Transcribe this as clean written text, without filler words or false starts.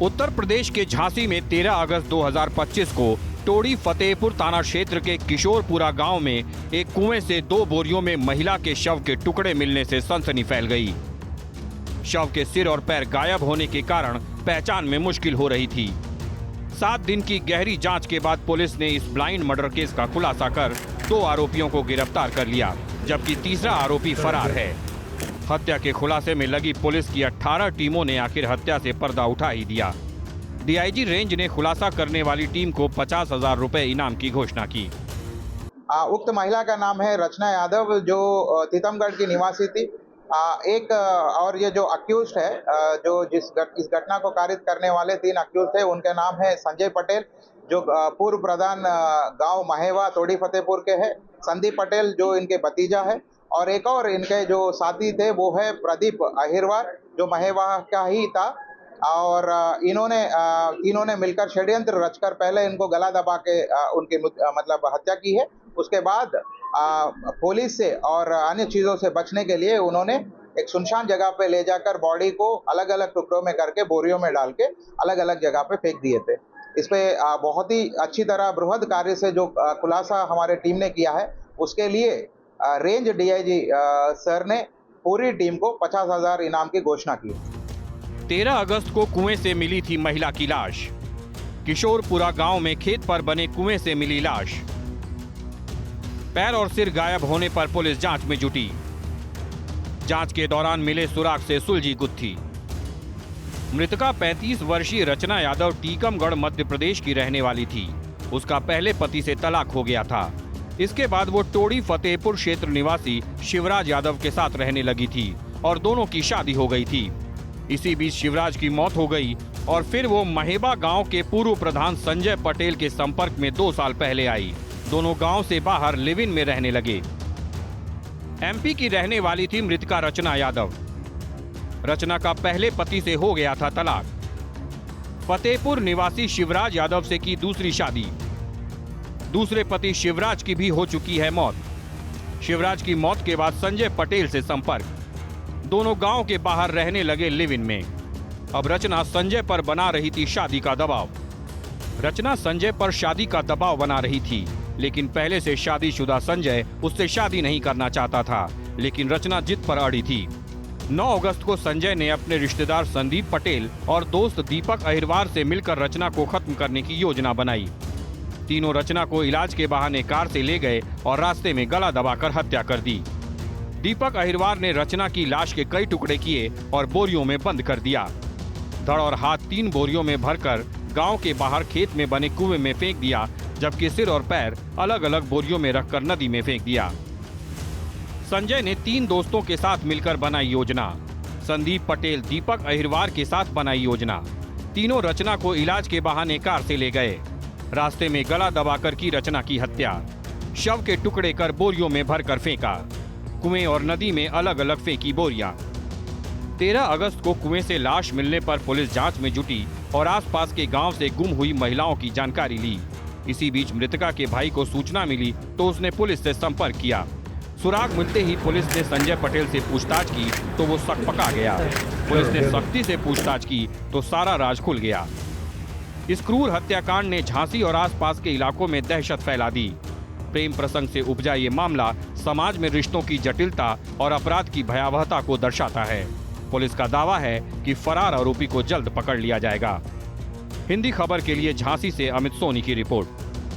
उत्तर प्रदेश के झांसी में 13 अगस्त 2025 को टोड़ी फतेहपुर थाना क्षेत्र के किशोरपुरा गांव में एक कुएं से 2 बोरियों में महिला के शव के टुकड़े मिलने से सनसनी फैल गई। शव के सिर और पैर गायब होने के कारण पहचान में मुश्किल हो रही थी। 7 दिन की गहरी जांच के बाद पुलिस ने इस ब्लाइंड मर्डर केस का खुलासा कर 2 आरोपियों को गिरफ्तार कर लिया, जबकि तीसरा आरोपी फरार है। हत्या के खुलासे में लगी पुलिस की 18 टीमों ने आखिर हत्या से पर्दा उठा ही दिया। डीआईजी रेंज ने खुलासा करने वाली टीम को 50,000 रुपए इनाम की घोषणा की। उक्त महिला का नाम है रचना यादव, जो तीतमगढ़ की निवासी थी। और ये जो अक्यूज्ड है, जो इस घटना को कारित करने वाले 3 अक्यूज्ड थे, उनके नाम है संजय पटेल, जो पूर्व प्रधान गांव महेवा तोड़ी फतेहपुर के हैं, संदीप पटेल जो इनके भतीजा है, और एक और इनके जो साथी थे वो है प्रदीप अहिरवार, जो महेवा का ही था। और इन्होंने मिलकर षड्यंत्र रचकर पहले इनको गला दबा के उनकी मतलब हत्या की है। उसके बाद पुलिस से और अन्य चीज़ों से बचने के लिए उन्होंने एक सुनसान जगह पे ले जाकर बॉडी को अलग अलग टुकड़ों में करके बोरियों में डाल के अलग अलग जगह पे फेंक दिए थे। इस पे बहुत ही अच्छी तरह बृहद कार्य से जो खुलासा हमारे टीम ने किया है, उसके लिए रेंज डीआईजी सर ने पूरी टीम को 50,000 इनाम की घोषणा की। 13 अगस्त को कुएं से मिली थी महिला की लाश। किशोरपुरा गांव में खेत पर बने कुएं से मिली लाश। पैर और सिर गायब होने पर पुलिस जांच में जुटी। जांच के दौरान मिले सुराग से सुलझी गुत्थी। मृतका 35 वर्षीय रचना यादव टीकमगढ़ मध्य प्रदेश की रहने वाली थी। उसका पहले पति से तलाक हो गया था। इसके बाद वो टोड़ी फतेहपुर क्षेत्र निवासी शिवराज यादव के साथ रहने लगी थी और दोनों की शादी हो गई थी। इसी बीच शिवराज की मौत हो गई और फिर वो महेबा गांव के पूर्व प्रधान संजय पटेल के संपर्क में 2 साल पहले आई। दोनों गांव से बाहर लिव इन में रहने लगे। एमपी की रहने वाली थी मृतका रचना यादव। रचना का पहले पति से हो गया था तलाक। फतेहपुर निवासी शिवराज यादव से की दूसरी शादी। दूसरे पति शिवराज की भी हो चुकी है मौत। शिवराज की मौत के बाद संजय पटेल से संपर्क। दोनों गांव के बाहर रहने लगे लिव इन में। अब रचना संजय पर बना रही थी शादी का दबाव। रचना संजय पर शादी का दबाव बना रही थी, लेकिन पहले से शादीशुदा संजय उससे शादी नहीं करना चाहता था, लेकिन रचना जिद पर अड़ी थी। 9 अगस्त को संजय ने अपने रिश्तेदार संदीप पटेल और दोस्त दीपक अहिरवार से मिलकर रचना को खत्म करने की योजना बनाई। तीनों रचना को इलाज के बहाने कार से ले गए और रास्ते में गला दबाकर हत्या कर दी। दीपक अहिरवार ने रचना की लाश के कई टुकड़े किए और बोरियों में बंद कर दिया। धड़ और हाथ 3 बोरियों में भरकर गांव के बाहर खेत में बने कुएं में फेंक दिया, जबकि सिर और पैर अलग अलग बोरियों में रखकर नदी में फेंक दिया। संजय ने 3 दोस्तों के साथ मिलकर बनाई योजना। संदीप पटेल दीपक अहिरवार के साथ बनाई योजना। तीनों रचना को इलाज के बहाने कार से ले गए। रास्ते में गला दबाकर की रचना की हत्या। शव के टुकड़े कर बोरियों में भरकर फेंका। कुएं और नदी में अलग अलग फेंकी बोरियां। 13 अगस्त को कुएं से लाश मिलने पर पुलिस जांच में जुटी और आसपास के गांव से गुम हुई महिलाओं की जानकारी ली। इसी बीच मृतका के भाई को सूचना मिली तो उसने पुलिस से संपर्क किया। सुराग मिलते ही पुलिस ने संजय पटेल से पूछताछ की तो वो सकपका गया। पुलिस ने सख्ती से पूछताछ की तो सारा राज खुल गया। इस क्रूर हत्याकांड ने झांसी और आसपास के इलाकों में दहशत फैला दी। प्रेम प्रसंग से उपजा ये मामला समाज में रिश्तों की जटिलता और अपराध की भयावहता को दर्शाता है। पुलिस का दावा है कि फरार आरोपी को जल्द पकड़ लिया जाएगा। हिंदी खबर के लिए झांसी से अमित सोनी की रिपोर्ट।